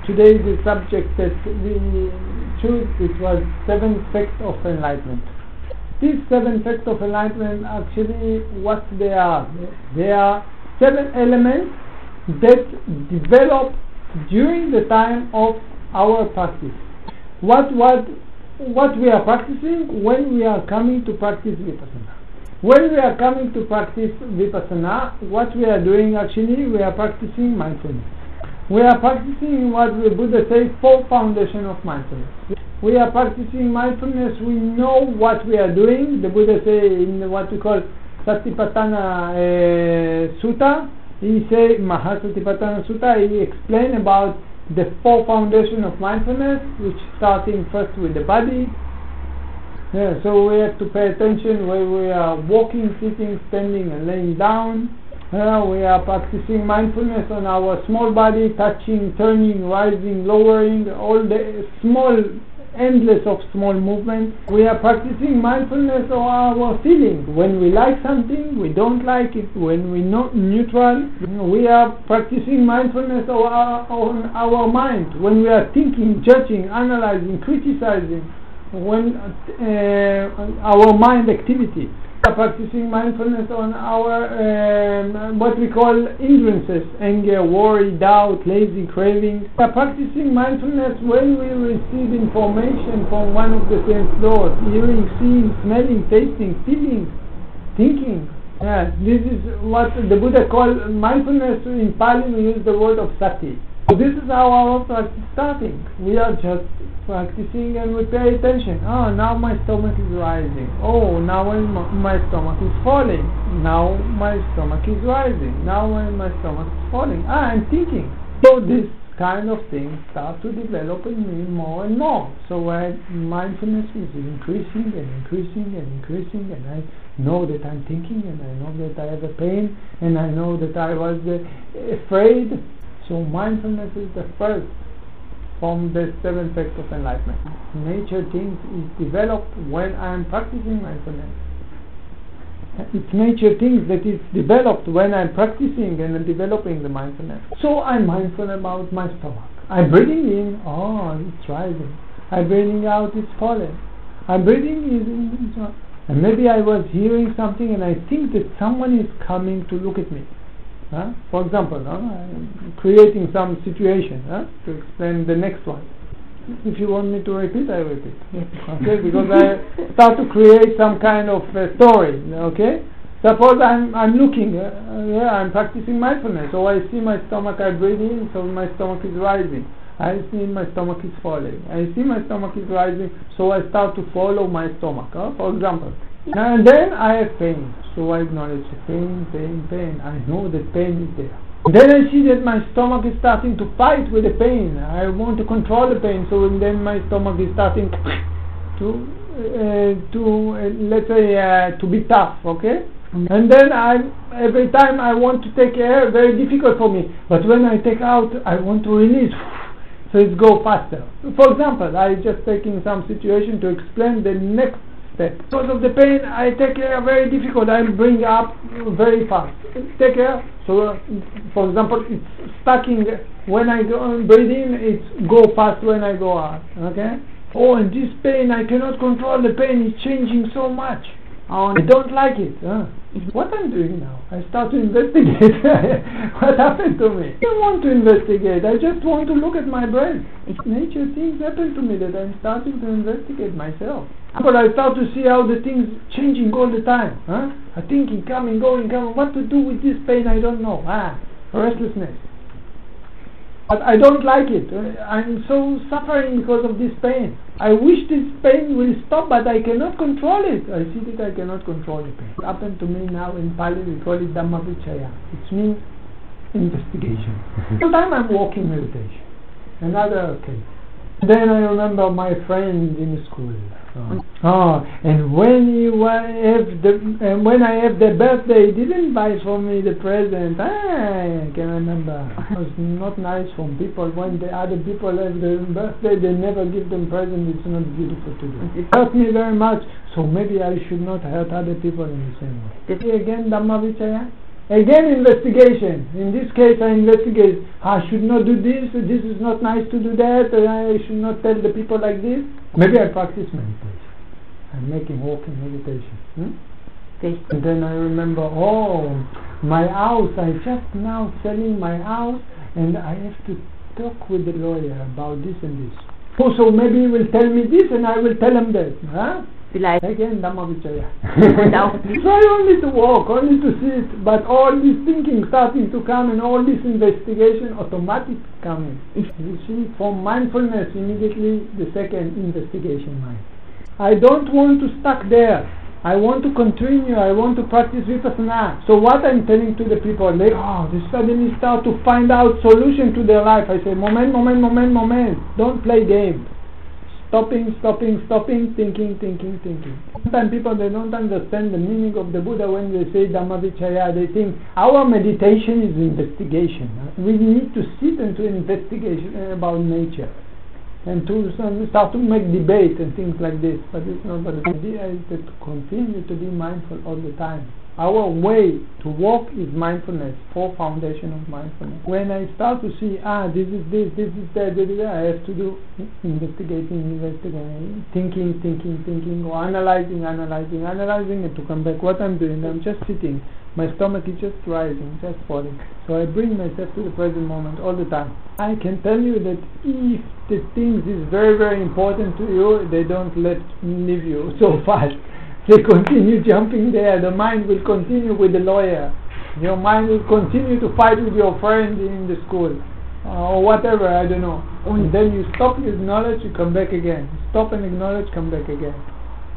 Today the subject that we choose, it was 7 facts of enlightenment. These 7 facts of enlightenment, actually what they are? They are 7 elements that develop during the time of our practice. What we are practicing when we are coming to practice Vipassana. When we are coming to practice Vipassana, what we are doing actually, we are practicing mindfulness. We are practicing what the Buddha says, 4 foundations of mindfulness. We are practicing mindfulness, we know what we are doing. The Buddha says in what we call Satipatthana Sutta, he says, Mahasatipatthana Sutta, he explains about the 4 foundations of mindfulness, which starting first with the body. So we have to pay attention where we are walking, sitting, standing and laying down. We are practicing mindfulness on our small body, touching, turning, rising, lowering, all the small, endless of small movements. We are practicing mindfulness on our feeling. When we like something, we don't like it. When we're not neutral, we are practicing mindfulness on our mind. When we are thinking, judging, analyzing, criticizing, when our mind activity. We are practicing mindfulness on our what we call hindrances, anger, worry, doubt, lazy, craving. We are practicing mindfulness when we receive information from one of the sense doors, hearing, seeing, smelling, tasting, feeling, thinking. This is what the Buddha called mindfulness. In Pali we use the word of sati. So this is how our practice is starting. We are just practicing and we pay attention. Oh, now my stomach is rising. Oh, now my stomach is falling. Now my stomach is rising. Now my stomach is falling. I'm thinking. So this kind of things start to develop in me more and more. So mindfulness is increasing and increasing and increasing, and I know that I'm thinking, and I know that I have a pain, and I know that I was afraid. So mindfulness is the first from the 7 facts of enlightenment. Nature things is developed when I am practicing mindfulness. It's nature things that is developed when I'm practicing and developing the mindfulness. So I'm mindful about my stomach. I'm breathing in, it's rising. I'm breathing out, it's falling. I'm breathing in, and maybe I was hearing something and I think that someone is coming to look at me. For example, I'm creating some situation to explain the next one. If you want me to repeat, I repeat. Okay, because I start to create some kind of story. Okay, suppose I'm looking. I'm practicing mindfulness. So I see my stomach. I breathe in, so my stomach is rising. I see my stomach is falling. I see my stomach is rising, so I start to follow my stomach. For example. And then I have pain, so I acknowledge the pain. I know that pain is there. Then I see that my stomach is starting to fight with the pain. I want to control the pain, so then my stomach is starting to let's say to be tough. Okay. And then every time I want to take air, very difficult for me. But when I take out, I want to release. So it go faster. For example, I just taking some situation to explain the next. Because of the pain, I take care very difficult. I bring up very fast. Take care. So, for example, it's stacking. When I go breathe in, it go fast when I go out. Okay. Oh, and this pain, I cannot control the pain. It's changing so much. I don't like it. What I'm doing now? I start to investigate. What happened to me? I don't want to investigate. I just want to look at my breath. Nature things happen to me that I'm starting to investigate myself. But I start to see how the things changing all the time. I thinking, coming, going, coming. What to do with this pain? I don't know. Restlessness. But I don't like it. I'm so suffering because of this pain. I wish this pain will stop, but I cannot control it. I see that I cannot control the pain. It happened to me now in Pali, we call it Dhammavichaya. It means investigation. Sometimes I'm walking meditation. Another case. Then I remember my friend in school. And when I have the birthday, he didn't buy for me the present. I can remember. It was not nice from people. When the other people have their birthday, they never give them present. It's not beautiful to do. It hurt me very much. So maybe I should not hurt other people in the same way. Again, Dhammavichaya. Again, investigation. In this case, I investigate. I should not do this. This is not nice to do that. I should not tell the people like this. Maybe I practice meditation. I'm making walking meditation. And then I remember, my house. I just now selling my house, and I have to talk with the lawyer about this and this. So maybe he will tell me this, and I will tell him that. Again, Dhammavichaya. Try only to walk, only to sit, but all this thinking starting to come and all this investigation automatic coming. You see, from mindfulness immediately the second investigation mind. I don't want to stuck there. I want to continue. I want to practice Vipassana. So what I'm telling to the people, they suddenly start to find out solution to their life. I say, moment. Don't play games. Stopping, thinking. Sometimes people, they don't understand the meaning of the Buddha when they say Dhammavichaya. They think our meditation is investigation. We need to sit and to investigate about nature and to start to make debate and things like this. But it's not. But the idea is to continue to be mindful all the time. Our way to walk is mindfulness, four foundation of mindfulness. When I start to see, this is this is that, I have to do investigating, thinking, or analyzing, and to come back. What I'm doing, I'm just sitting. My stomach is just rising, just falling. So I bring myself to the present moment all the time. I can tell you that if the things is very, very important to you, they don't leave you so fast. They continue jumping there. The mind will continue with the lawyer. Your mind will continue to fight with your friend in the school or whatever, I don't know. And then you stop, you acknowledge, you come back again. Stop and acknowledge, come back again.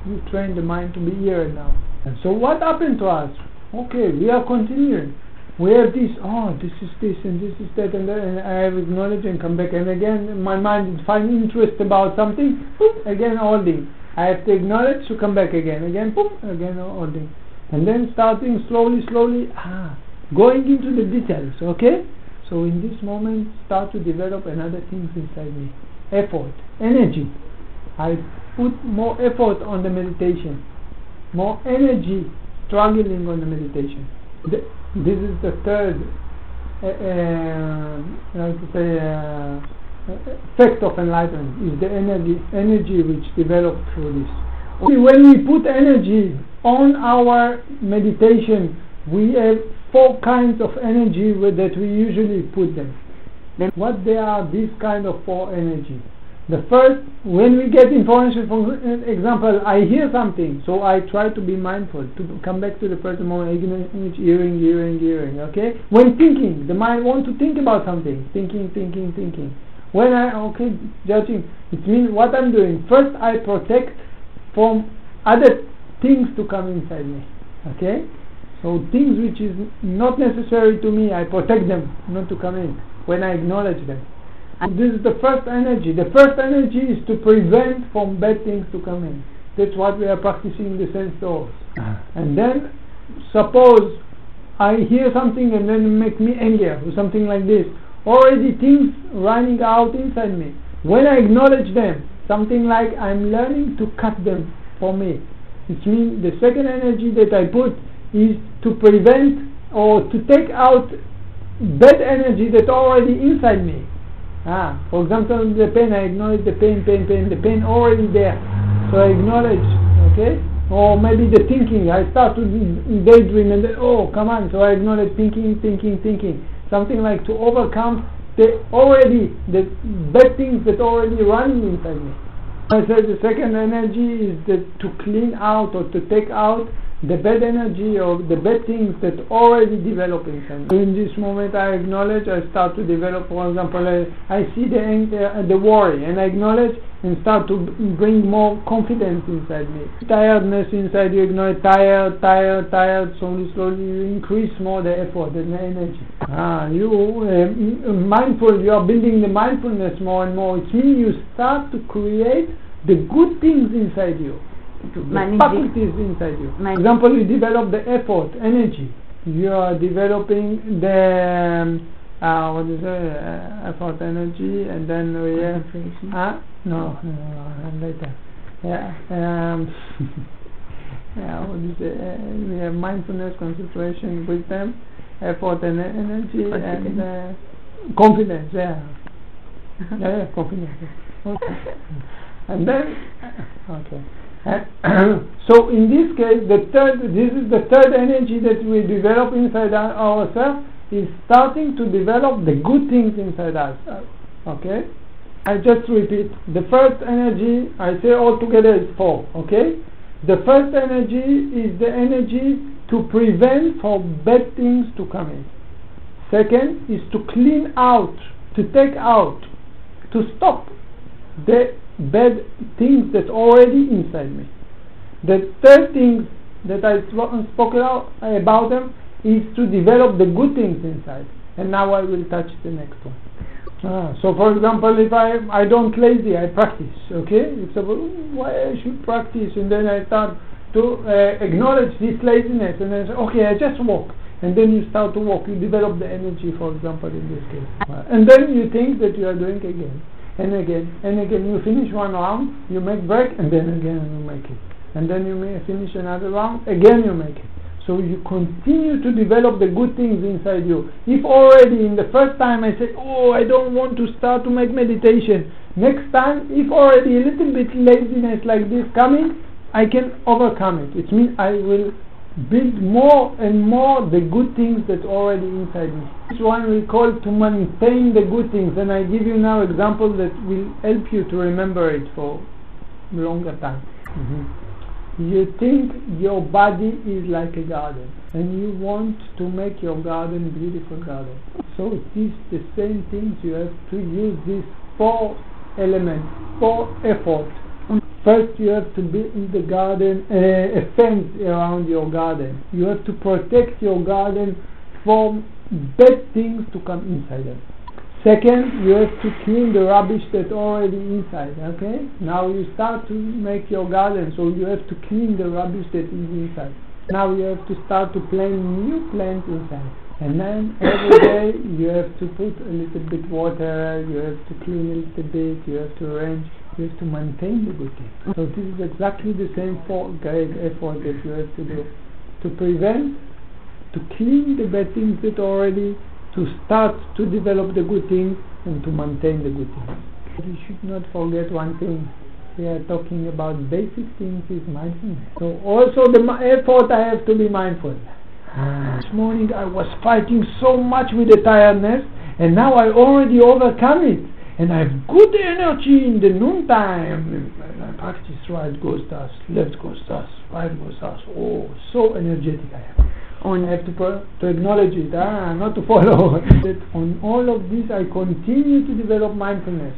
You train the mind to be here now. And so what happened to us? Okay, we are continuing. We have this, this is this and this is that and that, and I have acknowledged and come back. And again, my mind finds interest about something, again holding. I have to acknowledge to come back again, again holding. And then starting slowly, going into the details, okay? So in this moment, start to develop another things inside me. Effort, energy. I put more effort on the meditation, more energy struggling on the meditation. This is the third effect of enlightenment, is the energy which develops through this. When we put energy on our meditation, we have four kinds of energy that we usually put them. Then what they are, these kind of four energy? The first, when we get information, for example, I hear something, so I try to be mindful, to come back to the present moment, hearing, okay? When thinking, the mind wants to think about something, thinking. When judging, it means what I'm doing. First, I protect from other things to come inside me, okay? So things which is not necessary to me, I protect them not to come in when I acknowledge them. And this is the first energy. The first energy is to prevent from bad things to come in. That's what we are practicing the sense doors. And then, suppose I hear something and then make me angry or something like this. Already things running out inside me. When I acknowledge them, something like I'm learning to cut them for me. It means the second energy that I put is to prevent or to take out bad energy that's already inside me. For example, the pain, I acknowledge the pain, the pain already there. So I acknowledge, okay? Or maybe the thinking, I start to daydream and then, come on, so I acknowledge thinking. Something like to overcome the bad things that already running inside me. I said the second energy is to clean out or to take out the bad energy or the bad things that already develop inside me. So in this moment I acknowledge, I start to develop, for example, I see the worry and I acknowledge and start to bring more confidence inside me. Tiredness inside you, acknowledge tired, slowly you increase more the effort and the energy. Mindful, you are building the mindfulness more and more. It means you start to create the good things inside you. The faculties inside you. For example, you develop the effort, energy. You are developing the effort, energy, and then we have later. We have mindfulness, concentration, wisdom, effort and energy and confidence. Yeah. Yeah, confidence. Okay. And then, okay. So in this case, this is the third energy that we develop inside ourselves, is starting to develop the good things inside us. Okay? I just repeat. The first energy, I say altogether is 4. Okay? The first energy is the energy to prevent for bad things to come in. Second is to clean out, to take out, to stop the bad things that's already inside me. The third thing that I spoke about them is to develop the good things inside. And now I will touch the next one. So for example, if I don't lazy, I practice. Okay? It's about why I should practice, and then I start to acknowledge this laziness, and then say, okay, I just walk. And then you start to walk, you develop the energy, for example, in this case. And then you think that you are doing again, and again, and again. You finish one round, you make break, and then again you make it. And then you may finish another round, again you make it. So you continue to develop the good things inside you. If already in the first time I say, oh, I don't want to start to make meditation, next time, if already a little bit laziness like this coming, I can overcome it. It means I will build more and more the good things that's already inside me. This one we call to maintain the good things, and I give you now examples that will help you to remember it for a longer time. You think your body is like a garden, and you want to make your garden a beautiful garden. So it is the same things. You have to use these 4 elements, 4 efforts. First, you have to build in the garden a fence around your garden. You have to protect your garden from bad things to come inside it. Second, you have to clean the rubbish that's already inside. Okay? Now you start to make your garden, so you have to clean the rubbish that is inside. Now you have to start to plant new plants inside. And then every day you have to put a little bit water, you have to clean a little bit, you have to arrange, you have to maintain the good thing. So this is exactly the same great effort that you have to do. To prevent, to clean the bad things that already, to start to develop the good things, and to maintain the good things. But we should not forget one thing. We are talking about basic things is mindfulness. So also the effort I have to be mindful. This morning I was fighting so much with the tiredness, and now I already overcome it. And I have good energy in the noontime. I practice right goes thus, left goes thus, right goes thus. Oh, so energetic I am. I have to acknowledge it, not to follow. That on all of this I continue to develop mindfulness.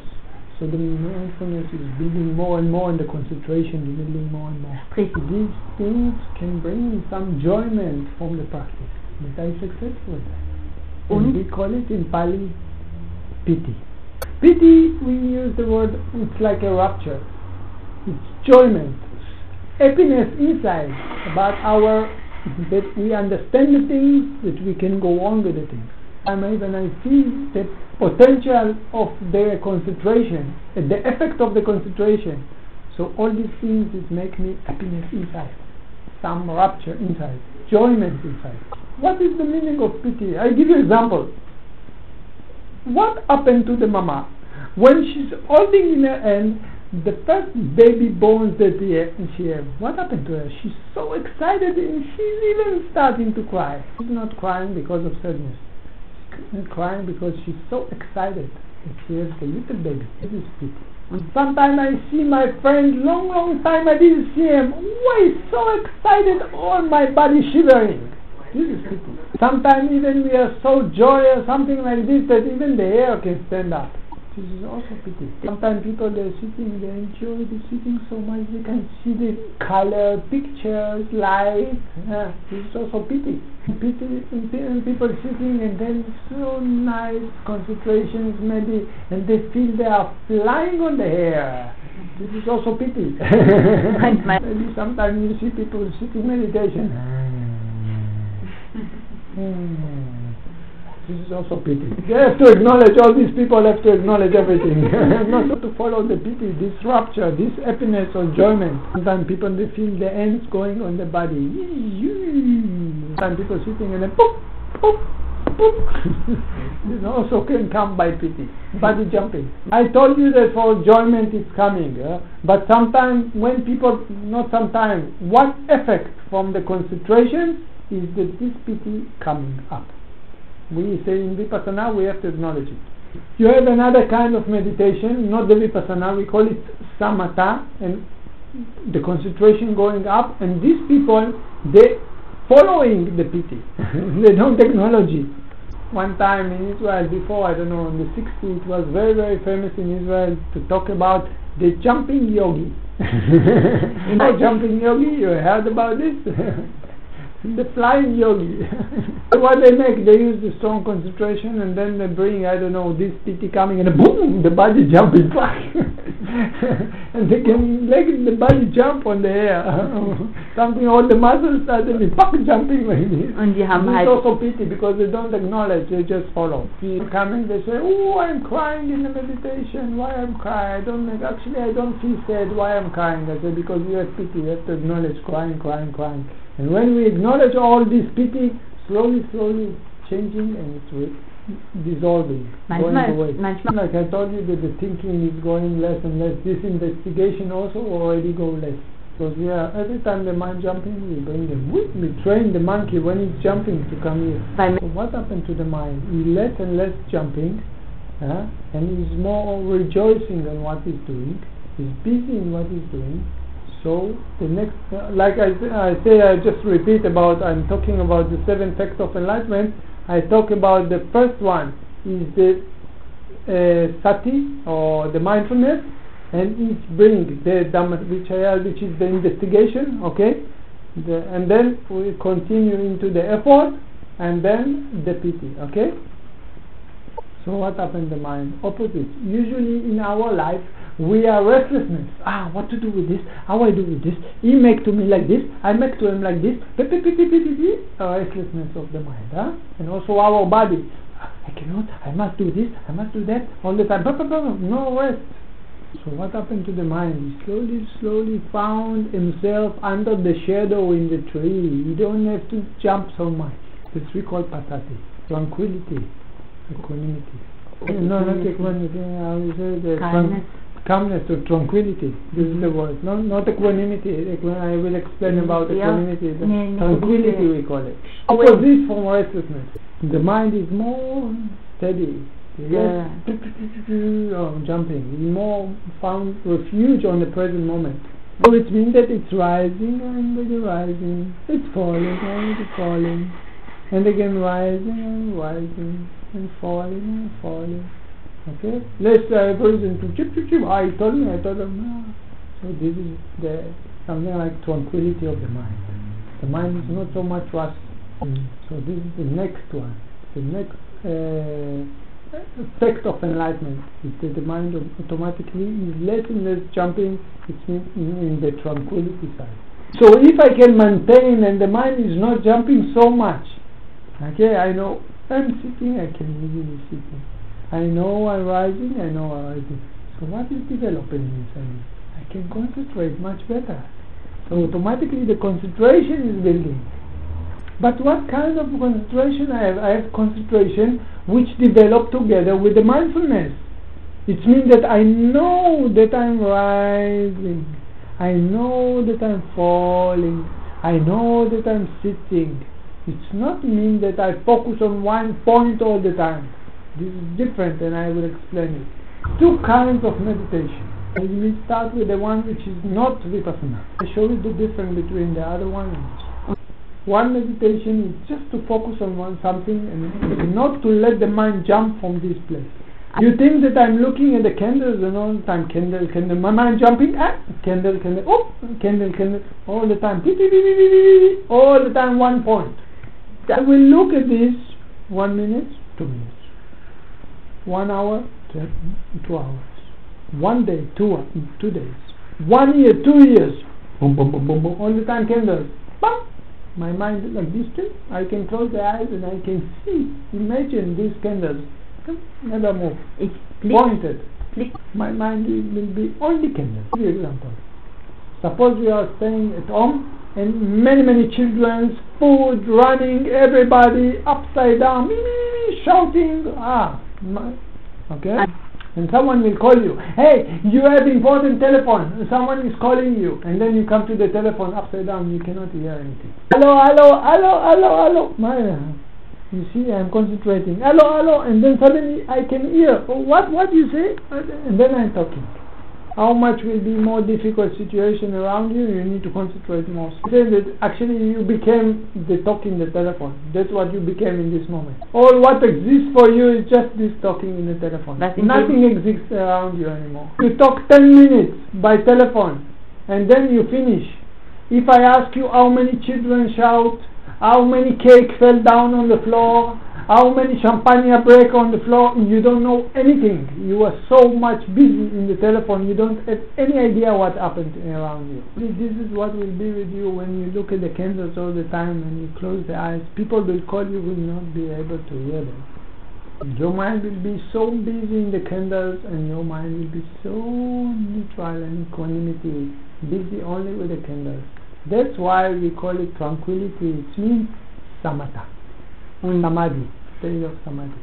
So the mindfulness is building more and more, and the concentration is building more and more. These things can bring some enjoyment from the practice, but I successful. And we call it in Pali piti. Piti, we use the word, it's like a rapture. It's enjoyment, happiness inside about that we understand the things, that we can go on with the things. And when I see the potential of the concentration, the effect of the concentration, so all these things that make me happiness inside, some rapture inside, enjoyment inside. What is the meaning of piti? I give you an example. What happened to the mama when she's holding in her hand the first baby bones that she has? What happened to her? She's so excited, and she's even starting to cry. She's not crying because of sadness. She's crying because she's so excited that she has a little baby. This is pity. Sometimes I see my friend, long time I didn't see him. Why he's so excited, all my body shivering. This is pity. Sometimes even we are so joyous, something like this, that even the hair can stand up. This is also pity. Sometimes people, they're sitting, they enjoy the sitting so much, they can see the color, pictures, light. This is also pity. Pity in people sitting, and then so nice concentrations maybe, and they feel they are flying on the air. This is also pity. Maybe sometimes you see people sitting meditation. This is also pity. They have to acknowledge, all these people have to acknowledge everything. Not to follow the pity, this rapture, this happiness or enjoyment. Sometimes people, they feel the ants going on the body. Sometimes people sitting and then poof, Boop, boop. This also can come by pity. Body jumping. I told you that for enjoyment it's coming, but sometimes when people, not sometimes, what effect from the concentration is that this pity coming up. We say in Vipassana we have to acknowledge it. You have another kind of meditation, not the Vipassana, we call it Samatha, and the concentration going up, and these people, they following the pity. They don't acknowledge it. One time in Israel, before, I don't know, in the 60s, it was very, very famous in Israel to talk about the jumping yogi. You know jumping yogi? You heard about this? The flying yogi. What they make, they use the strong concentration and then they bring, I don't know, this pity coming and boom, the body jumping back. And they can make the body jump on the air. Something, all the muscles suddenly jumping like this. And it's also pity because they don't acknowledge, they just follow. People coming, they say, oh, I'm crying in the meditation. Why I'm crying? Actually I don't feel sad. Why I'm crying? I say, because you have pity. You have to acknowledge crying. And when we acknowledge all this pity, slowly changing and it's dissolving, going away. Like I told you that the thinking is going less and less. This investigation also already go less. Because we are, every time the mind jumping, we bring them. We train the monkey when it's jumping to come here. So what happened to the mind? He less and less jumping, and he's more rejoicing in what he's doing. He's busy in what he's doing. So the next, like I just repeat about, I'm talking about the 7 facts of enlightenment. I talk about the first one is the sati, or the mindfulness, and it brings the dhamma vichaya, which is the investigation, okay? And then we continue into the effort, and then the pity, okay? So what happened to the mind? Opposite. Usually in our life, we are restlessness. What to do with this? How I do with this? He make to me like this. I make to him like this. Restlessness of the mind. And also our body. I cannot. I must do this. I must do that. All the time. No rest. So what happened to the mind? He slowly found himself under the shadow in the tree. He don't have to jump so much. This we call pasati. Tranquility. Equanimity. No, not equanimity. How you say that? Calmness or tranquility. This is the word. Not equanimity. I will explain about equanimity. Tranquility we call it. Opposite from restlessness. The mind is more steady. Jumping. He more found refuge on the present moment. So it means that it's rising and rising. It's falling and it's falling. And again rising and rising. And falling. Okay? Let's breathe into chip. I told him. No. So this is something like tranquility of the mind. The mind is not so much rushed. So this is the next one. The next effect of enlightenment is that the mind automatically is less and less jumping. It's in the tranquility side. So if I can maintain and the mind is not jumping so much, okay, I know I'm sitting, I can easily sitting. I know I'm rising. So what is developing inside me? I can concentrate much better. So automatically the concentration is building. But what kind of concentration I have? I have concentration which develop together with the mindfulness. It means that I know that I'm rising. I know that I'm falling. I know that I'm sitting. It's not mean that I focus on one point all the time. This is different, and I will explain it. 2 kinds of meditation. We will start with the one which is not Vipassana. I show you the difference between the other one and this. One meditation is just to focus on something and not to let the mind jump from this place. You think that I'm looking at the candles and all the time, candle, my mind jumping, candle, candle, all the time, all the time 1 point. I will look at this 1 minute, 2 minutes, 1 hour, 2 hours, 1 day, 2 days, 1 year, 2 years, boom, all the time candles, bam. My mind is like this too. I can close the eyes and I can see, imagine these candles, never move, it's pointed. My mind will be only candles. For example, suppose we are staying at home and many children, food, running, everybody upside down, shouting, okay? And someone will call you, hey, you have important telephone, someone is calling you, and then you come to the telephone upside down, you cannot hear anything. Hello, you see, I'm concentrating, hello, and then suddenly I can hear, what you say, and then I'm talking. How much will be more difficult situation around you? You need to concentrate more. Say that actually you became the talk in the telephone. That's what you became in this moment. All what exists for you is just this talking in the telephone. Nothing exists around you anymore. You talk 10 minutes by telephone and then you finish. If I ask you how many children shout, how many cake fell down on the floor, how many champagne break on the floor, you don't know anything. You are so much busy in the telephone, you don't have any idea what happened around you. This is what will be with you when you look at the candles all the time and you close the eyes. People will call you, will not be able to hear them. Your mind will be so busy in the candles and your mind will be so neutral and equanimity, busy only with the candles. That's why we call it tranquility. It means samatha, samadhi, state of samadhi.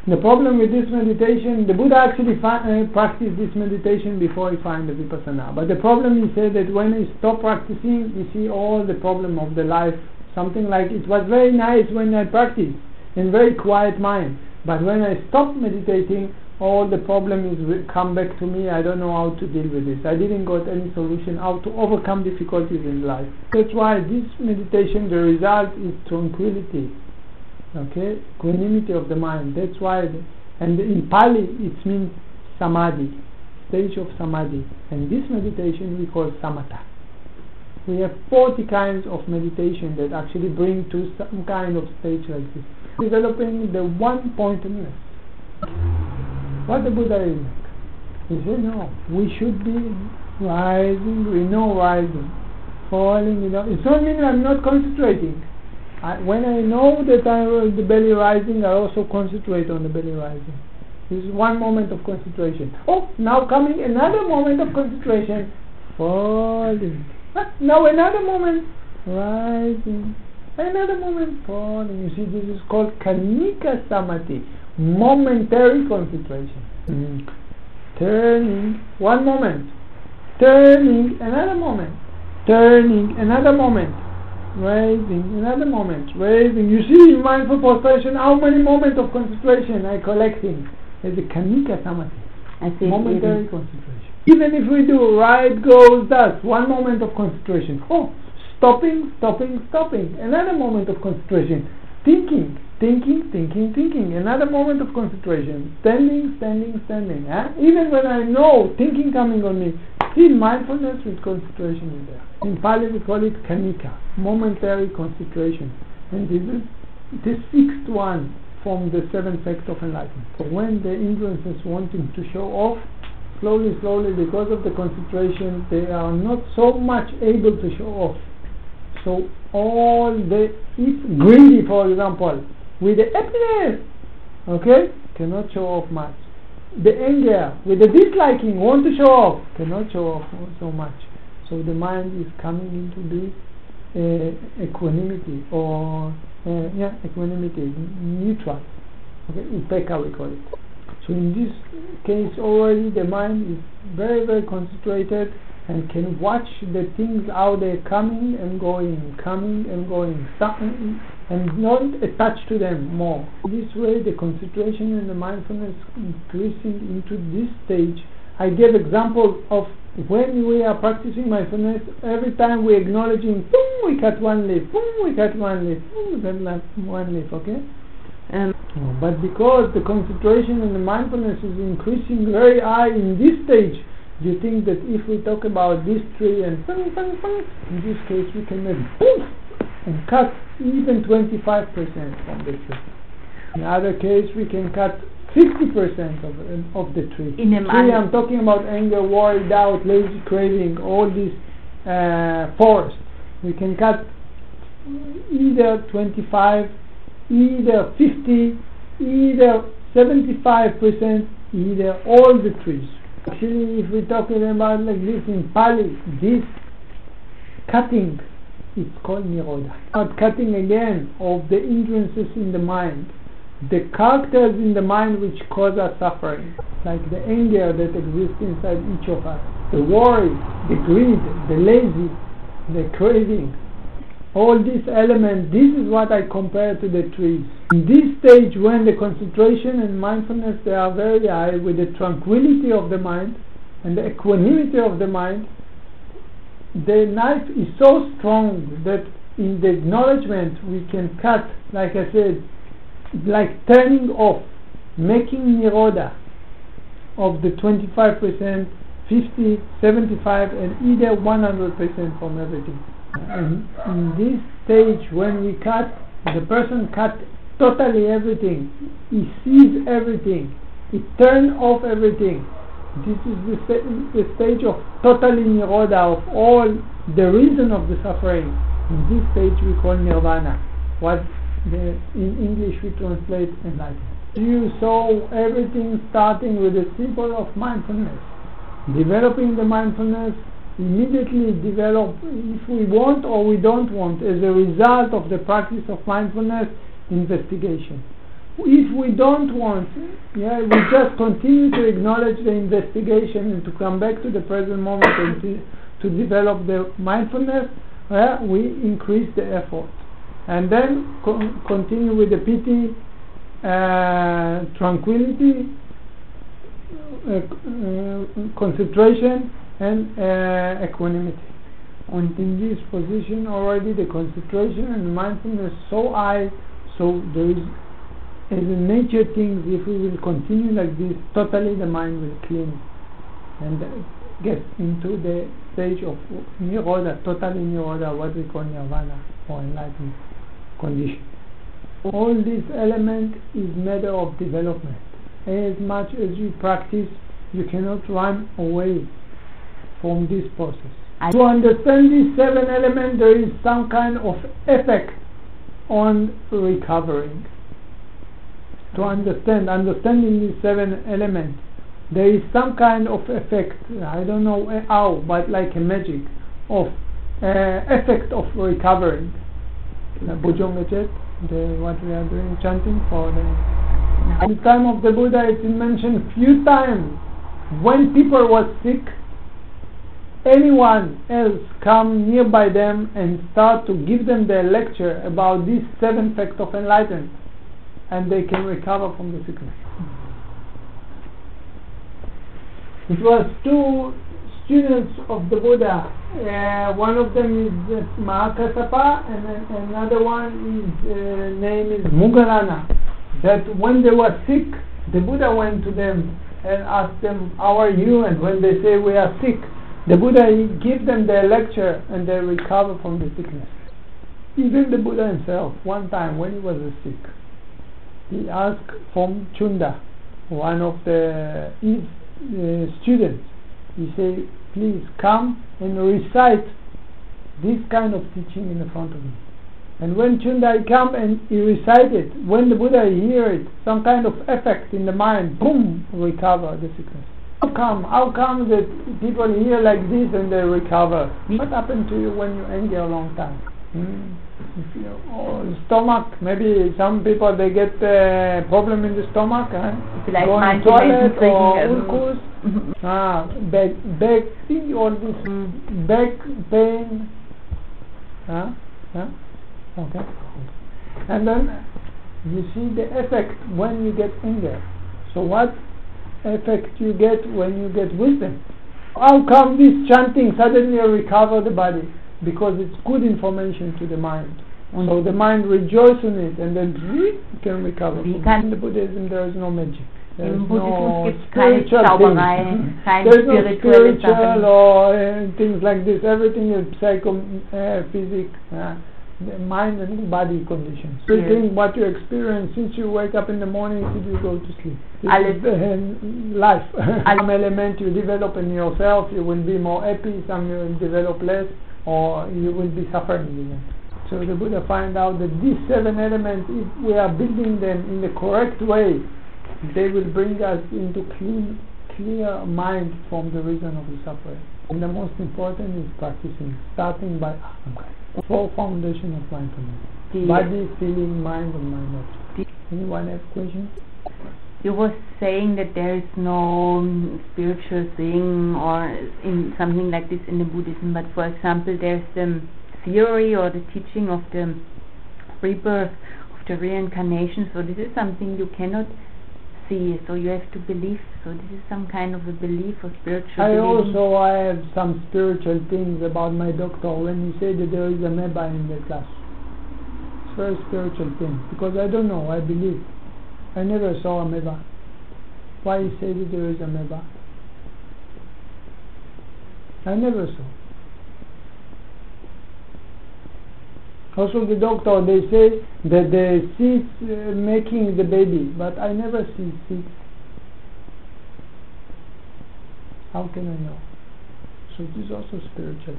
The problem with this meditation, the Buddha actually practiced this meditation before he found the Vipassana. But the problem, he said that when he stopped practicing, he see all the problem of the life. Something like, it was very nice when I practiced, in very quiet mind. But when I stopped meditating, all the problem is come back to me. I don't know how to deal with this. I didn't got any solution how to overcome difficulties in life. That's why this meditation, the result is tranquility, okay, equanimity of the mind. That's why, and in Pali it means samadhi, stage of samadhi, and this meditation we call samatha. We have 40 kinds of meditation that actually bring to some kind of stage like this, developing the one-pointedness. What the Buddha is like? He said, no, we should be rising, we know rising, falling, it doesn't mean I'm not concentrating. When I know that the belly rising, I also concentrate on the belly rising. This is one moment of concentration. Oh, now coming another moment of concentration, falling. Now another moment, rising. Another moment, falling. You see, this is called kanika samadhi. Momentary concentration. Turning, one moment, turning, another moment, turning, another moment, raising, another moment, raising. You see in mindful prostration how many moments of concentration I collecting. It's a kanika samadhi, momentary concentration. Even if we do right goes thus, one moment of concentration. Oh, stopping, another moment of concentration. Thinking, another moment of concentration. Standing. Even when I know thinking coming on me, still mindfulness with concentration is there. In Pali we call it kanika, momentary concentration. And this is the sixth one from the seven facts of enlightenment. So when the influences wanting to show off, slowly, because of the concentration, they are not so much able to show off. So if greedy, for example, with the happiness, okay, cannot show off much. The anger, with the disliking, want to show off, cannot show off so much. So the mind is coming into this equanimity, or equanimity, neutral. Okay, upeka we call it. So in this case already the mind is very, very concentrated and can watch the things how they're coming and going, and not attached to them more. This way the concentration and the mindfulness increasing into this stage. I gave example of when we are practicing mindfulness, every time we're acknowledging, boom, we cut one leaf, boom, we cut one leaf, boom, we cut one leaf, okay? But because the concentration and the mindfulness is increasing very high in this stage, you think that if we talk about this tree and in this case we can make poof and cut even 25% from the tree. In other case we can cut 50% of the tree. I'm talking about anger, worry, doubt, lazy craving, all this forest. We can cut either 25, either 50, either 75%, either all the trees. Actually, if we're talking about like this in Pali, this cutting it's called Nirodha. Not cutting again of the hindrances in the mind, the characters in the mind which cause us suffering, like the anger that exists inside each of us, the worry, the greed, the lazy, the craving. All these elements, this is what I compare to the trees. In this stage, when the concentration and mindfulness, they are very high, with the tranquility of the mind and the equanimity of the mind, the knife is so strong that in the acknowledgement we can cut, like I said, like turning off, making Nirodha of the 25%, 50, 75 and either 100% from everything. And in this stage, when we cut, the person cut totally everything. He sees everything. He turns off everything. This is the stage of totally Nirodha, of all the reason of the suffering. In this stage we call Nirvana. What in English we translate Enlightenment. You saw everything starting with the symbol of mindfulness. Developing the mindfulness, immediately develop, if we want or we don't want, as a result of the practice of mindfulness, investigation. If we don't want, we just continue to acknowledge the investigation and to come back to the present moment and to develop the mindfulness, we increase the effort. And then continue with the piti, tranquility, concentration and equanimity. And in this position already the concentration and mindfulness so high, so there is, as a nature things, if we will continue like this, totally the mind will clean and get into the stage of Nirodha, totally Nirodha, what we call Nirvana or enlightenment condition. All this element is matter of development. As much as you practice, you cannot run away from this process. To understand these 7 elements, there is some kind of effect on recovering. To understanding these 7 elements, there is some kind of effect, I don't know how, but like a magic of effect of recovering. What we are doing, chanting for at the time of the Buddha, it's mentioned few times. When people was sick, anyone else come nearby them and start to give them their lecture about these 7 facts of enlightenment, and they can recover from the sickness. It was 2 students of the Buddha. One of them is Mahakassapa, and then another one is name is Mugalana. That when they were sick, the Buddha went to them and asked them, "How are you?" And when they say we are sick, the Buddha give them their lecture and they recover from the sickness. Even the Buddha himself, one time when he was sick, he asked from Chunda, one of the students, he said, "Please come and recite this kind of teaching in the front of me." And when Chunda come and he recited, when the Buddha hear it, some kind of effect in the mind, boom, recover the sickness. How come that people hear like this and they recover? What happened to you when you anger a long time? Stomach, maybe some people they get a problem in the stomach, going to toilet or ulcus, back thing, all this back pain, okay. And then you see the effect when you get anger. So what effect you get when you get wisdom? How come this chanting suddenly recover the body? Because it's good information to the mind. So the mind rejoices in it and then it can recover. In the Buddhism there is no magic. There is no spiritual things. There is no spiritual or things like this. Everything is psycho-physic. The mind and body conditions. So what you experience since you wake up in the morning till you go to sleep. This is life. Some element you develop in yourself, you will be more happy, some you will develop less, or you will be suffering even. So the Buddha find out that these 7 elements, if we are building them in the correct way, they will bring us into clear mind from the reason of the suffering. And the most important is practicing, starting by four foundation of mindfulness: body, feeling, mind, and mind object. Anyone have questions? You were saying that there is no spiritual thing or in something like this in the Buddhism, but for example there's the theory or the teaching of the rebirth, of the reincarnation, so this is something you cannot see, so you have to believe, so this is some kind of a belief or spiritual belief. I have some spiritual things about my doctor when he said that there is a amoeba in the class. It's very spiritual thing, because I don't know, I believe. I never saw amoeba. Why he said that there is amoeba? I never saw. Also the doctor, they say that the seeds making the baby, but I never see seeds. How can I know? So this is also spiritual.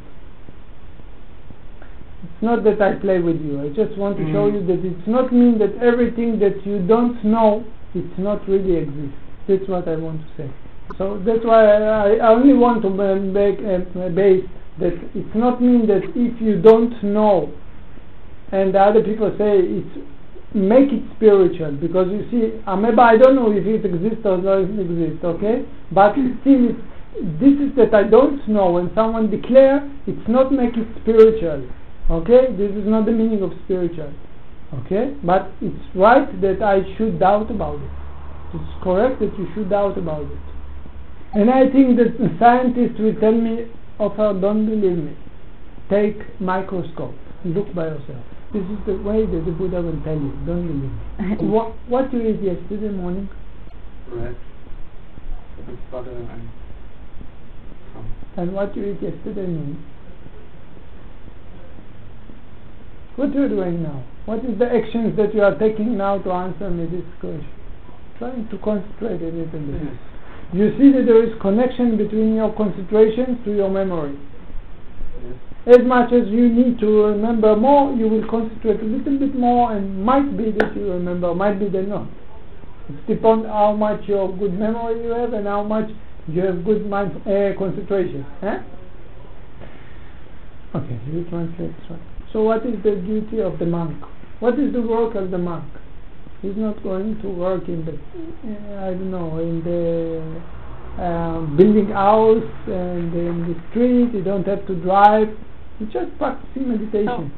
It's not that I play with you. I just want to show you that it's not mean that everything that you don't know, it's not really exist. That's what I want to say. So that's why I only want to make a base that it's not mean that if you don't know, and the other people say it's make it spiritual, because you see amoeba, I don't know if it exists or doesn't exist, okay, but still this is that I don't know. When someone declare, it's not make it spiritual, okay, this is not the meaning of spiritual, okay, but it's right that I should doubt about it. It's correct that you should doubt about it. And I think that scientists will tell me, Ofer, don't believe me, take microscope, look by yourself. This is the way that the Buddha will tell you, don't believe me. What you ate yesterday morning? Bread with butter and some. And what you ate yesterday noon? What you are doing now? What is the actions that you are taking now to answer me this question? Trying to concentrate a little bit. Yes. You see that there is connection between your concentration to your memory. Yes. As much as you need to remember more, you will concentrate a little bit more, and might be that you remember, might be that not. It depends how much your good memory you have and how much you have good mind concentration. Okay, you translate this one. So what is the duty of the monk? What is the work of the monk? He's not going to work in the, in the building house and in the street. You don't have to drive. He's just practicing meditation.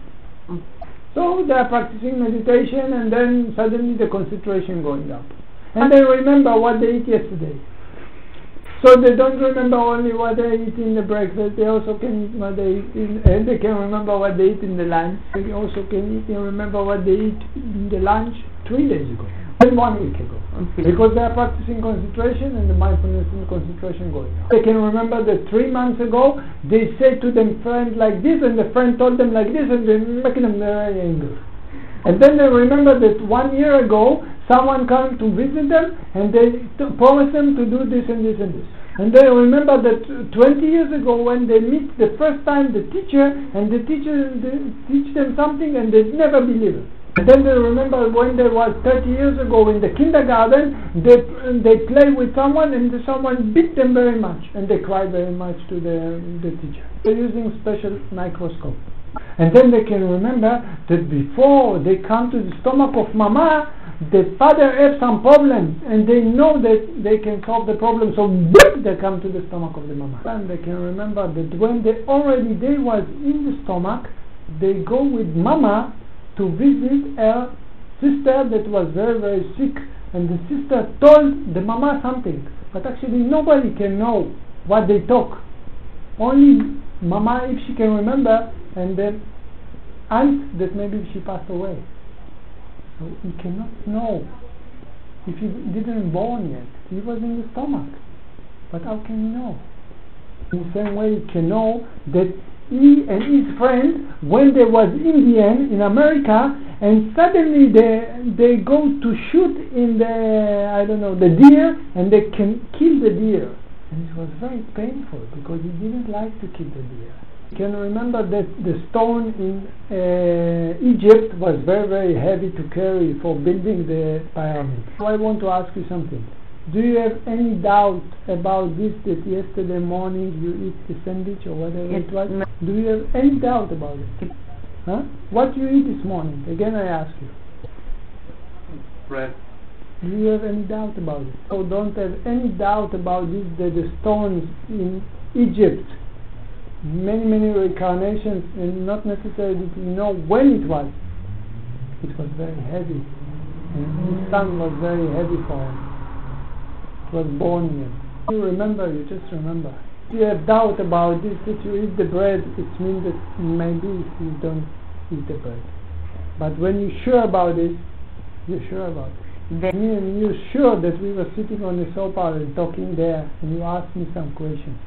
So they are practicing meditation, and then suddenly the concentration going up. And they remember what they ate yesterday. So they don't remember only what they eat in the breakfast, they also can eat what they eat and they can remember what they eat in the lunch. They also can eat and remember what they eat in the lunch 3 days ago and 1 week ago. Because they are practicing concentration, and the mindfulness and concentration going on. They can remember that 3 months ago they said to them friend like this, and the friend told them like this, and they making them very angry. And then they remember that 1 year ago someone came to visit them, and they promised them to do this and this and this. And they remember that 20 years ago when they meet the first time the teacher, and the teacher teach them something and they never believe it. And then they remember when they was 30 years ago in the kindergarten, they play with someone and someone beat them very much, and they cry very much to the teacher. They're using special microscope. And then they can remember that before they come to the stomach of mama, the father had some problems, and they know that they can solve the problem, so they come to the stomach of the mama. And they can remember that when they was in the stomach, they go with mama to visit her sister that was very, very sick, and the sister told the mama something, but actually nobody can know what they talk. Only mama, if she can remember, and then aunt that maybe she passed away. So he cannot know if he didn't born yet. He was in the stomach. But how can he know? In the same way he can know that he and his friend, when they was Indian in America, and suddenly they go to shoot in the deer, and they can kill the deer. And it was very painful because he didn't like to kill the deer. You can remember that the stone in Egypt was very, very heavy to carry for building the pyramid. So I want to ask you something. Do you have any doubt about this, that yesterday morning you eat the sandwich or whatever it was? Do you have any doubt about it? Huh? What you eat this morning? Again I ask you. Bread. Do you have any doubt about it? So don't have any doubt about this, that the stones in Egypt, many reincarnations, and not necessarily did you know when it was. It was very heavy, and the sun was very heavy for him. It was born here. You remember, you just remember. If you have doubt about this, that you eat the bread, it means that maybe you don't eat the bread. But when you're sure about it, you're sure about it. And you're sure that we were sitting on the sofa and talking there, and you asked me some questions.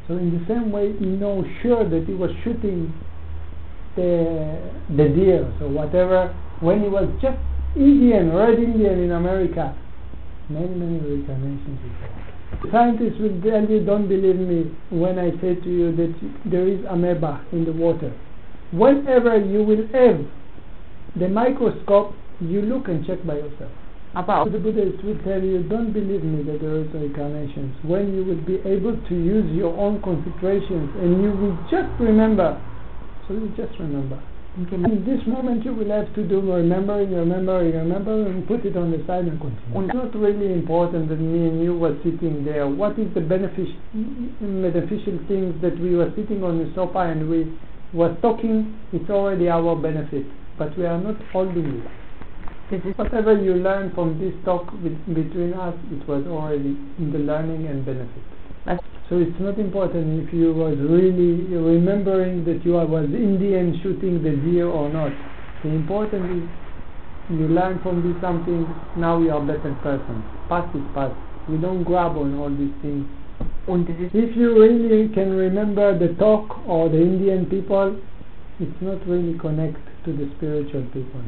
So in the same way, you know sure that he was shooting the deer, so whatever, when he was just Red Indian in America, many reincarnations before. Scientists will tell you, don't believe me when I say to you that there is amoeba in the water. Whenever you will have the microscope, you look and check by yourself. The Buddhists will tell you, don't believe me that there is reincarnations. When you will be able to use your own concentrations and you will just remember. So you just remember. In this moment you will have to do remembering and put it on the side and continue. It's not really important that me and you were sitting there. What is the beneficial things that we were sitting on the sofa and we were talking? It's already our benefit, but we are not holding it. Whatever you learn from this talk between us, it was already in the learning and benefit. So it's not important if you was really remembering that you was Indian shooting the deer or not. The important is you learn from this something, now you are a better person. Past is past. We don't grab on all these things. If you really can remember the talk or the Indian people, it's not really connect to the spiritual people,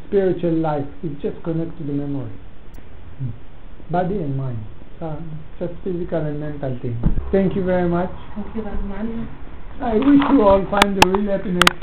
spiritual life. It just connect to the memory, body and mind. Just physical and mental things. Thank you very much. Thank you very much. I wish you all find the real happiness.